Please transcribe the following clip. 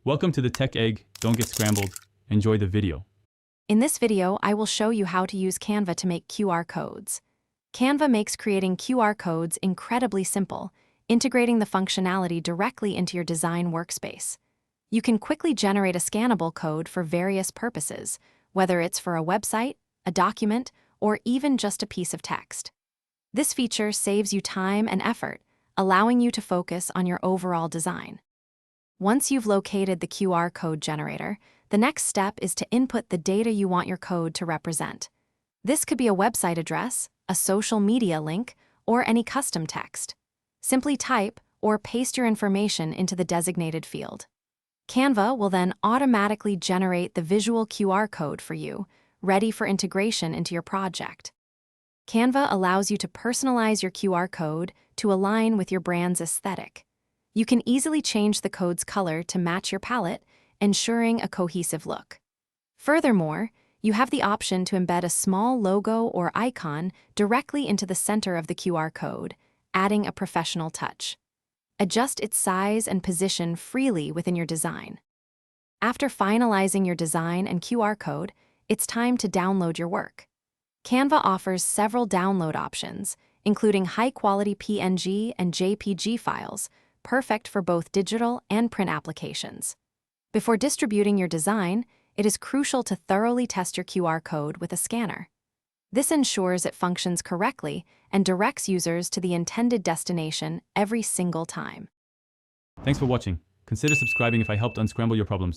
Welcome to the Tech Egg. Don't get scrambled. Enjoy the video. In this video, I will show you how to use Canva to make QR codes. Canva makes creating QR codes incredibly simple, integrating the functionality directly into your design workspace. You can quickly generate a scannable code for various purposes, whether it's for a website, a document, or even just a piece of text. This feature saves you time and effort, allowing you to focus on your overall design. Once you've located the QR code generator, the next step is to input the data you want your code to represent. This could be a website address, a social media link, or any custom text. Simply type or paste your information into the designated field. Canva will then automatically generate the visual QR code for you, ready for integration into your project. Canva allows you to personalize your QR code to align with your brand's aesthetic. You can easily change the code's color to match your palette, ensuring a cohesive look. Furthermore, you have the option to embed a small logo or icon directly into the center of the QR code, adding a professional touch. Adjust its size and position freely within your design. After finalizing your design and QR code, it's time to download your work. Canva offers several download options, including high-quality PNG and JPG files, perfect for both digital and print applications. Before distributing your design, it is crucial to thoroughly test your QR code with a scanner. This ensures it functions correctly and directs users to the intended destination every single time. Thanks for watching. Consider subscribing if I helped unscramble your problems.